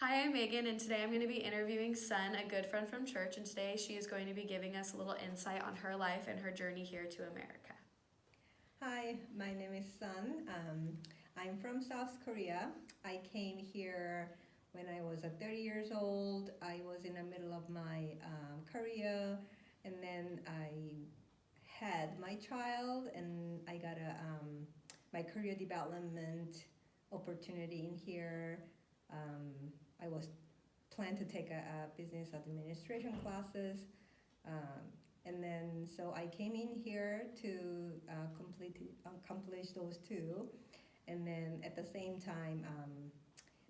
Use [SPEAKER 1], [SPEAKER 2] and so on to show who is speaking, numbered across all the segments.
[SPEAKER 1] Hi, I'm Megan, and today I'm going to be interviewing Sun, a good friend from church, and today she is going to be giving us a little insight on her life and her journey here to America.
[SPEAKER 2] Hi, my name is Sun. I'm from South Korea. I came here when I was 30 years old. I was in the middle of my career, and then I had my child, and I got my career development opportunity in here. I was planned to take a business administration classes. Um, and then so I came in here to accomplish those two, and then at the same time,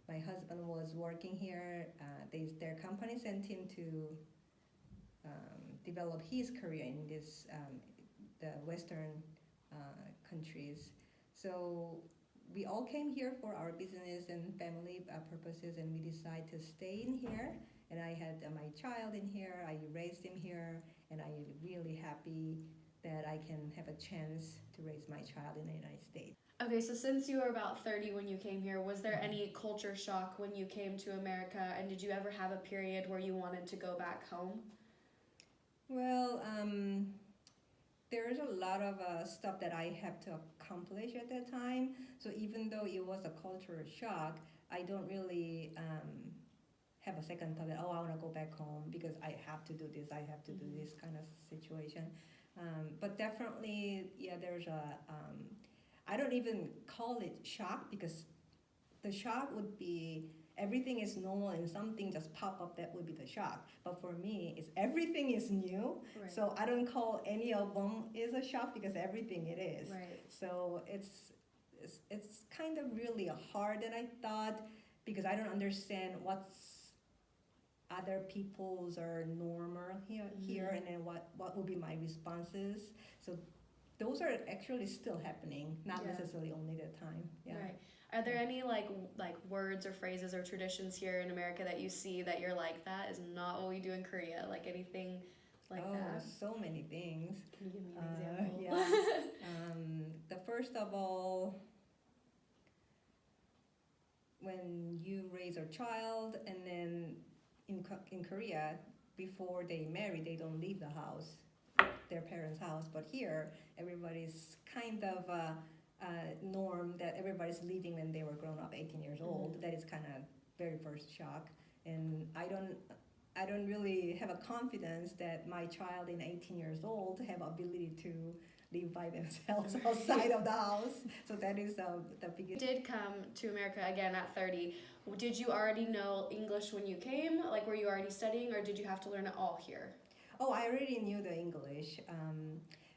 [SPEAKER 2] my husband was working here. Their company sent him to develop his career in the Western countries. So we all came here for our business and family purposes, and we decided to stay in here. And I had my child in here. I raised him here, and I'm really happy that I can have a chance to raise my child in the United States.
[SPEAKER 1] Okay, so since you were about 30 when you came here, was there
[SPEAKER 2] Mhm.
[SPEAKER 1] any culture shock when you came to America, and did you ever have a period where you wanted to go back home?
[SPEAKER 2] Well, there's a lot of stuff that I have to accomplish at that time. So even though it was a cultural shock, I don't really have a second thought that, oh, I want to go back home because I have to do this, I have to do
[SPEAKER 1] Mhm.
[SPEAKER 2] this kind of situation. But definitely, yeah, there's I don't even call it shock because the shock would be everything is normal and something just pop up, that would be the shock. But for me, it's everything is new.
[SPEAKER 1] Right.
[SPEAKER 2] So I don't call any of them is a shock because everything it is.
[SPEAKER 1] Right.
[SPEAKER 2] So it's kind of really hard than I thought because I don't understand what's other people's are normal here, and then what will be my responses. So those are actually still happening, not
[SPEAKER 1] Yeah.
[SPEAKER 2] necessarily only the time. Yeah.
[SPEAKER 1] Right. Are there any like words or phrases or traditions here in America that you see that you're like, that is not what we do in Korea? Like anything like
[SPEAKER 2] Oh,
[SPEAKER 1] that?
[SPEAKER 2] so many things.
[SPEAKER 1] Can you give me an example?
[SPEAKER 2] Yeah. The first of all, when you raise a child, and then in Korea, before they marry, they don't leave the house, their parents' house. But here, everybody's kind of norm that everybody's leaving when they were grown up, 18 years old.
[SPEAKER 1] Mhm.
[SPEAKER 2] That is kind of very first shock, and I don't really have a confidence that my child in 18 years old have ability to live by themselves outside of the house. So that is the
[SPEAKER 1] You
[SPEAKER 2] biggest.
[SPEAKER 1] did come to America again at 30. Did you already know English when you came? Like, were you already studying, or did you have to learn it all here?
[SPEAKER 2] Oh, I already knew the English.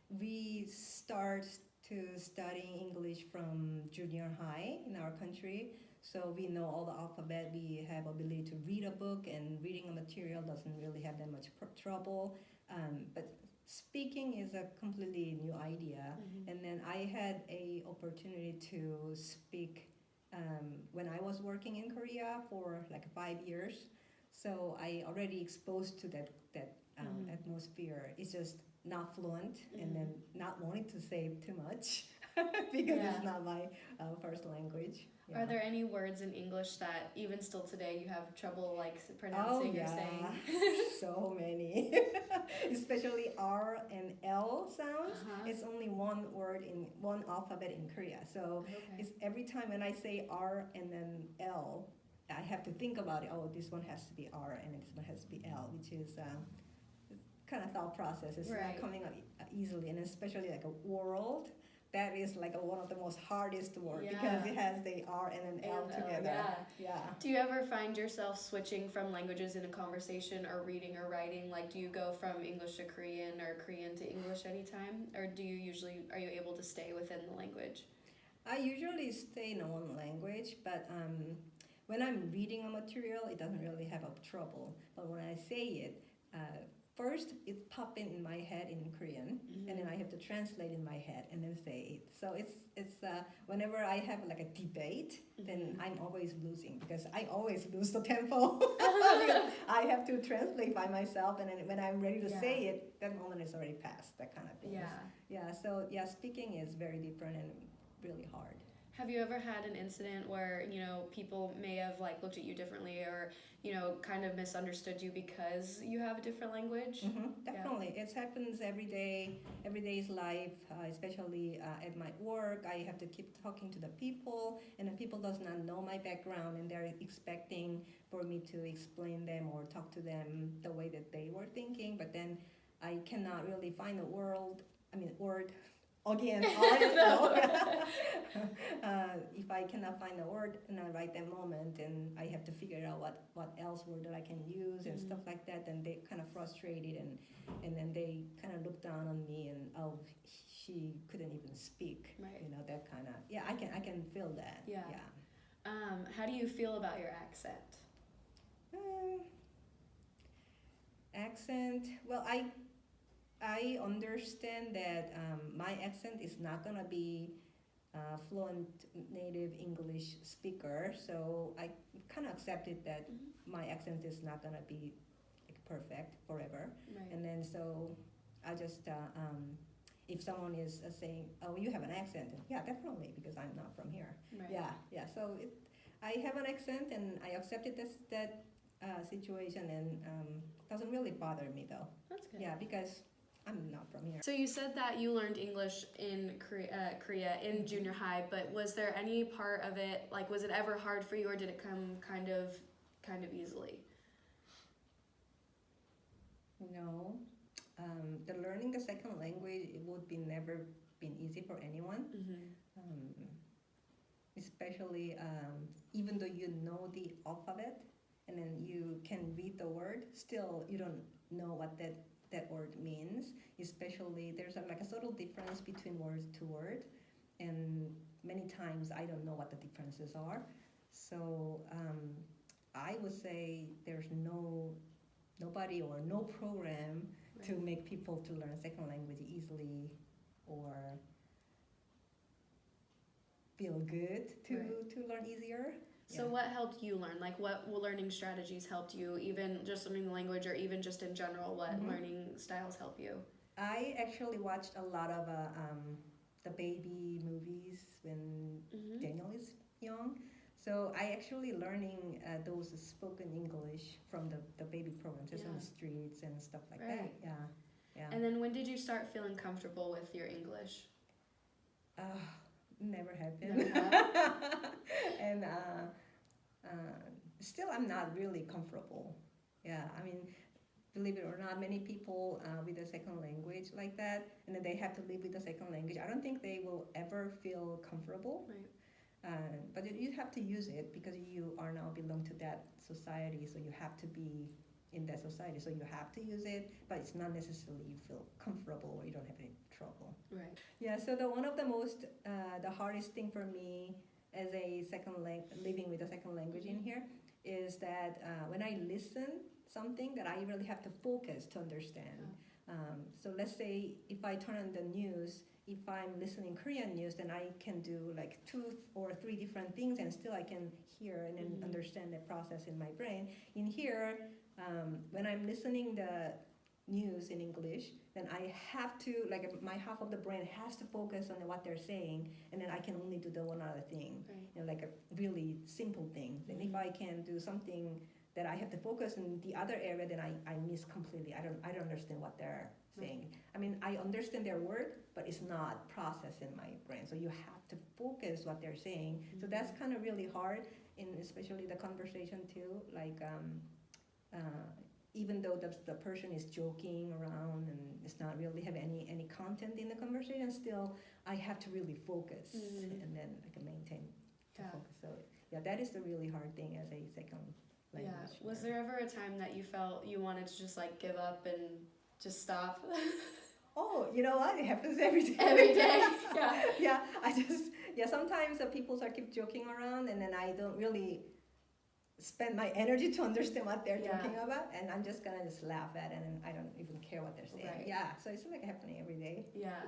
[SPEAKER 2] We start to study English from junior high in our country. So we know all the alphabet. We have ability to read a book, and reading a material doesn't really have that much trouble. But speaking is a completely new idea.
[SPEAKER 1] Mhm.
[SPEAKER 2] And then I had a opportunity to speak when I was working in Korea for like 5 years. So I already exposed to that
[SPEAKER 1] Mhm.
[SPEAKER 2] atmosphere. It's just not fluent, and
[SPEAKER 1] Mhm.
[SPEAKER 2] then not wanting to say too much because
[SPEAKER 1] Yeah.
[SPEAKER 2] it's not my first language. Yeah.
[SPEAKER 1] Are there any words in English that even still today you have trouble like
[SPEAKER 2] Oh
[SPEAKER 1] pronouncing or
[SPEAKER 2] yeah,
[SPEAKER 1] saying?
[SPEAKER 2] so many, especially R and L sounds.
[SPEAKER 1] Uh-huh.
[SPEAKER 2] It's only one word in one alphabet in Korea, so
[SPEAKER 1] Okay.
[SPEAKER 2] it's every time when I say R and then L, I have to think about it. Oh, this one has to be R and this one has to be L, which is kind of thought process. It's
[SPEAKER 1] Right.
[SPEAKER 2] not coming up easily, and especially like a world. That is like one of the most hardest word because
[SPEAKER 1] Yeah.
[SPEAKER 2] it has the R and an L
[SPEAKER 1] And,
[SPEAKER 2] together.
[SPEAKER 1] yeah.
[SPEAKER 2] Yeah.
[SPEAKER 1] Do you ever find yourself switching from languages in a conversation or reading or writing? Like, do you go from English to Korean or Korean to English anytime? Or are you able to stay within the language?
[SPEAKER 2] I usually stay in one language, but when I'm reading a material, it doesn't really have a trouble. But when I say it, first it pop in my head in Korean, and then I have to translate in my head and then say it. So it's whenever I have like a debate, then I'm always losing because I always lose the tempo. Because I have to translate by myself, and then when I'm ready to
[SPEAKER 1] Yeah.
[SPEAKER 2] say it, that moment is already past. That kind of thing.
[SPEAKER 1] Yeah.
[SPEAKER 2] Yeah. So yeah, speaking is very different and really hard.
[SPEAKER 1] Have you ever had an incident where, you know, people may have like looked at you differently or, you know, kind of misunderstood you because you have a different language?
[SPEAKER 2] Definitely, it happens every day. Every day's life, especially at my work. I have to keep talking to the people, and then people does not know my background, and they're expecting for me to explain them or talk to them the way that they were thinking. But then I cannot really find a word again. If I cannot find a word in the right that moment, and I have to figure out what else word that I can use and stuff like that, then they kind of frustrated, and then they kind of look down on me, and oh, she couldn't even speak,
[SPEAKER 1] Right.
[SPEAKER 2] you know, that kind of, yeah, I can feel that.
[SPEAKER 1] Yeah. How do you feel about your accent?
[SPEAKER 2] Accent, well, I understand that my accent is not gonna be fluent native English speaker, so I kind of accepted that my accent is not gonna be like perfect forever.
[SPEAKER 1] Right.
[SPEAKER 2] And then so I just if someone is saying, "Oh, you have an accent," yeah, definitely, because I'm not from here.
[SPEAKER 1] Right.
[SPEAKER 2] Yeah. So I have an accent, and I accepted that situation, and doesn't really bother me though.
[SPEAKER 1] That's good.
[SPEAKER 2] Yeah, because I'm not from here.
[SPEAKER 1] So you said that you learned English in Korea in junior high, but was there any part of it, like, was it ever hard for you, or did it come kind of easily?
[SPEAKER 2] No, the learning the second language, it would be never been easy for anyone. Especially even though you know the alphabet, and then you can read the word, still you don't know what that word means. Especially there's like a subtle difference between word to word, and many times I don't know what the differences are. So I would say there's nobody or no program to make people to learn second language easily or feel good to learn easier.
[SPEAKER 1] So what helped you learn? Like, what learning strategies helped you, even just learning the language, or even just in general, what learning styles help you?
[SPEAKER 2] I actually watched a lot of the baby movies when Daniel is young. So I actually learning those spoken English from the baby programs, just in the streets and stuff like that. Yeah.
[SPEAKER 1] And then when did you start feeling comfortable with your English?
[SPEAKER 2] Never have been. And still I'm not really comfortable. Yeah, I mean, believe it or not, many people with a second language like that, and then they have to live with a second language, I don't think they will ever feel comfortable. But you have to use it because you are now belong to that society, so you have to be in that society, so you have to use it, but it's not necessarily you feel comfortable or you don't have any trouble.
[SPEAKER 1] Right.
[SPEAKER 2] Yeah, so one of the most, the hardest thing for me as a living with a second language in here is that when I listen something that I really have to focus to understand. So let's say if I turn on the news, if I'm listening Korean news, then I can do like 2 or 3 different things, and still I can hear and then understand the process in my brain. In here, when I'm listening the news in English, then I have to, like, my half of the brain has to focus on what they're saying, and then I can only do the one other thing, you know, like a really simple thing. Then if I can do something that I have to focus in the other area, then I miss completely. I don't understand what they're saying. I mean, I understand their word, but it's not processed in my brain. So you have to focus what they're saying. So that's kind of really hard, in especially the conversation too. Like even though the person is joking around and it's not really have any content in the conversation, still I have to really focus, and then I can maintain the focus. So yeah, that is the really hard thing as a second language.
[SPEAKER 1] Yeah. Was there ever a time that you felt you wanted to just like give up and just stop?
[SPEAKER 2] Oh, you know what? It happens every day.
[SPEAKER 1] Every day. Yeah.
[SPEAKER 2] Sometimes people keep joking around, and then I don't really spend my energy to understand what they're talking about, and I'm just gonna just laugh at it, and I don't even care what they're saying.
[SPEAKER 1] Right.
[SPEAKER 2] Yeah, so it's like happening every day.
[SPEAKER 1] Yeah.